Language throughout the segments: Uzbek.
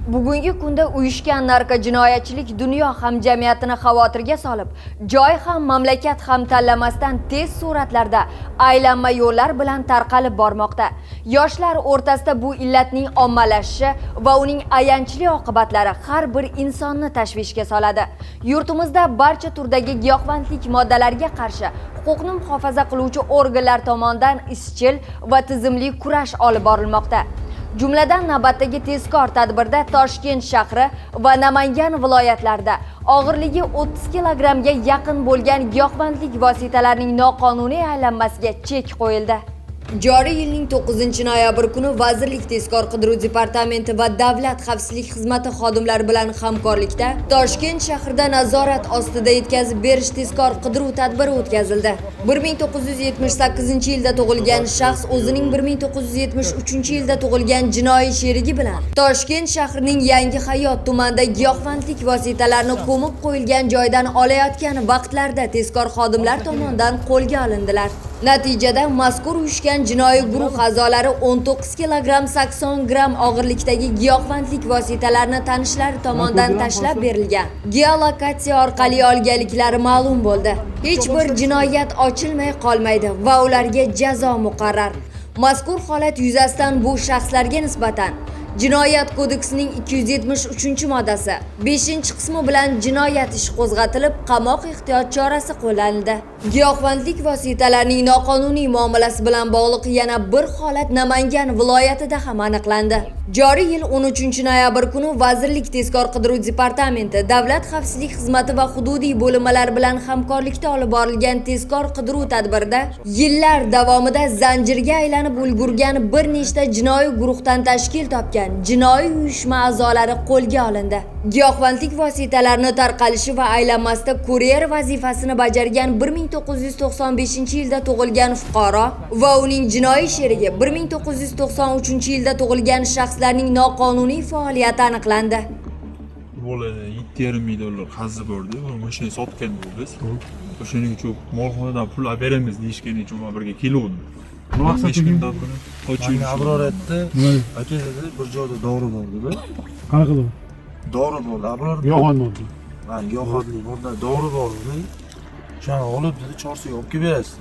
Bugungi kunda uyushgan narkojinoyatchilik dunyo hamjamiyatini xavotirga solib, joy ham mamlakat ham tanlamasdan tez sur'atlarda aylanma yo'llar bilan tarqalib bormoqda. Yoshlar o'rtasida bu illatning ommalashishi va uning ayanchli oqibatlari har bir insonni tashvishga soladi. Yurtimizda barcha turdagi giyohvandlik moddalariga qarshi huquqni muhofaza qiluvchi organlar tomonidan izchil va tizimli kurash olib borilmoqda. Jumladan navbatdagi tezkor tadbirda Toshkent shahri va Namangan viloyatlarida og'irligi 30 kilogrammga yaqin bo'lgan giyohvandlik vositalarining noqonuniy aylanmasiga chek qo'yildi. Joriy yilning 9-noyabr kuni Vazirlik Tezkor qidiruv departamenti va Davlat xavfsizlik xizmati xodimlari bilan hamkorlikda Toshkent shahrida nazorat ostida yetkazib berish tezkor qidiruv tadbiri o'tkazildi. 1978-yilda tug'ilgan shaxs o'zining 1973-yilda tug'ilgan jinoiy sherigi bilan Toshkent shahrining Yangi Hayot tumanida giyohvandlik vositalarini ko'mib qo'yilgan joydan olayotgan vaqtlarda tezkor xodimlar tomonidan qo'lga olindilar. Natijada mazkur uyushgan jinoiy guruh a'zolari 19 kilogramm 80 gramm og'irlikdagi giyohvandlik vositalarini tanishlari tomonidan tashlab berilgan. Geolokatsiya orqali olganliklari ma'lum bo'ldi. Hech bir jinoyat ochilmay qolmaydi va ularga jazo muqarrar. Mazkur holat yuzasidan bu shaxslarga nisbatan Jinoyat kodeksining 273-moddasi 5-qismi bilan jinoyat ishi qo'zg'atilib, qamoq ehtiyot chorasi qo'llanildi. Giyohvandlik vositalarining noqonuniy muomalasi bilan bog'liq yana bir holat Namangan viloyatida ham aniqlandi. Joriy yil 13-noyabr kuni Vazirlik Tezkor qidiruv departamenti, Davlat xavfsizlik xizmati va hududiy bo'linmalar bilan hamkorlikda olib borilgan tezkor qidiruv tadbirida yillar davomida zanjirga aylanib ulgurgan bir nechta jinoiy guruhdan tashkil topgan jinoiy uyushma a'zolari qo'lga olindi. Giyohvandlik vositalarini tarqalishi va aylanmasida kuryer vazifasini bajargan 1995-yilda tug'ilgan fuqaro va uning jinoiy sherigi 1993-yilda tug'ilgan shaxslarning noqonuniy faoliyati aniqlandi. Bola 7,5 ming dollar qarzi bordi va mashina sotgan bo'ldik. O'shaning uchun molxonadan pul olib beramiz deyishgani uchun birga kelgandim. Maqsadingiz qochib Abror aytdi. Aka dedi, bir joyda dori bor dedi. Qanaqa dori? Dori bor, Abror. Yo'g'on bo'ldi. Ha, giyohvandlik borda dori bor dedi. Shuni olib dedi, chorsiga olib kelib berasiz.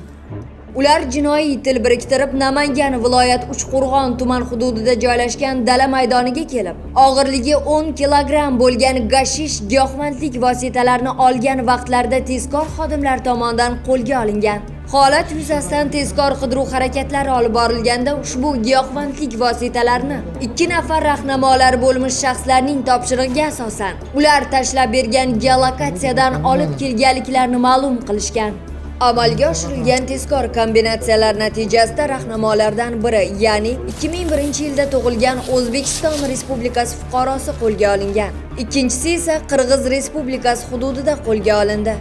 Ular jinoiy til biriktirib Namangan viloyat Uchqo'rg'on tuman hududida joylashgan dala maydoniga kelib, og'irligi 10 kilogramm bo'lgan gashish giyohvandlik vositalarini olgan vaqtlarda tezkor xodimlar tomonidan qo'lga olingan. Holat yuzasidan tezkor qidiruv harakatlari olib borilganda ushbu giyohvandlik vositalarini 2 nafar rahnamolar bo'lmish shaxslarning topshirig'iga asosan ular tashlab bergan geolokatsiyadan olib kelganliklarini ma'lum qilishgan. Amalga oshirilgan tezkor kombinatsiyalar natijasida rahnamolardan biri, ya'ni 2001-yilda tug'ilgan O'zbekiston Respublikasi fuqarosi qo'lga olingan. Ikkinchisi esa Qirg'iz Respublikasi hududida qo'lga olindi.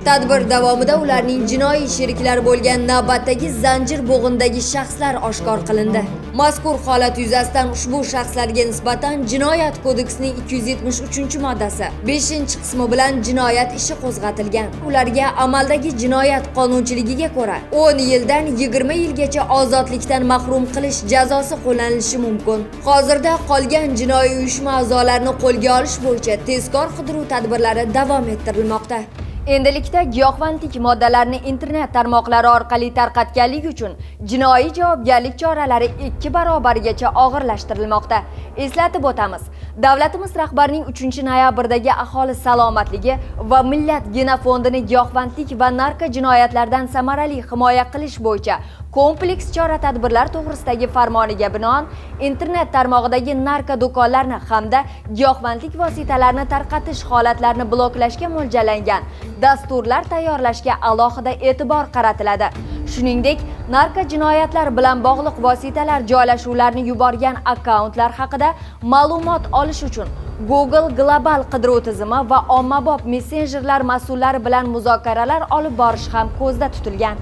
Tadbir davomida ularning jinoiy sheriklari bo'lgan navbatdagi zanjir bo'g'indagi shaxslar oshkor qilindi. Mazkur holat yuzasidan ushbu shaxslarga nisbatan Jinoyat kodeksining 273-moddasi 5-qismi bilan jinoyat ishi qo'zg'atilgan. Ularga amaldagi jinoyat qonunchiligiga ko'ra 10 yildan 20 yilgacha ozodlikdan mahrum qilish jazosi qo'llanilishi mumkin. Hozirda qolgan jinoiy uyushma a'zolarini qo'lga olish bo'yicha tezkor qidiruv tadbirlari davom ettirilmoqda. Endilikda giyohvandlik moddalarini internet tarmoqlari orqali tarqatganlik uchun jinoiy javobgarlik choralari 2 barobarigacha og'irlashtirilmoqda. Eslatib o'tamiz, davlatimiz rahbarining 3-noyabrdagi aholi salomatligi va millat genofondini giyohvandlik va narko jinoyatlardan samarali himoya qilish bo'yicha kompleks chora-tadbirlar to'g'risidagi farmoniga binoan internet tarmog'idagi narko do'konlarni hamda giyohvandlik vositalarini tarqatish holatlarini bloklashga mo'ljallangan dasturlar tayyorlashga alohida e'tibor qaratiladi. Shuningdek, narko jinoyatlar bilan bog'liq vositalar joylashuvlarini yuborgan akkauntlar haqida ma'lumot olish uchun Google global qidiruv tizimi va ommabop messenjerlar mas'ullari bilan muzokaralar olib borish ham ko'zda tutilgan.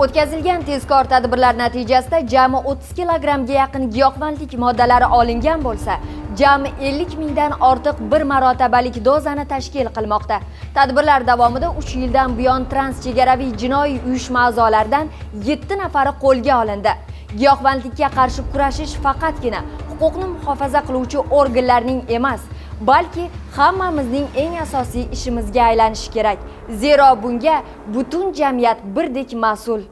O'tkazilgan tezkor tadbirlar natijasida jami 30 kilogrammga yaqin giyohvandlik moddalari olingan bo'lsa, jami 50 mingdan ortiq bir marotabalik dozani tashkil qilmoqda. Tadbirlar davomida 3 yildan buyon transchegaraviy jinoiy uyushma a'zolaridan 7 nafari qo'lga olindi. Giyohvandlikka qarshi kurashish faqatgina huquqni muhofaza qiluvchi organlarning emas, balki hammamizning eng asosiy ishimizga aylanishi kerak. Zero bunga butun jamiyat birdek mas'ul.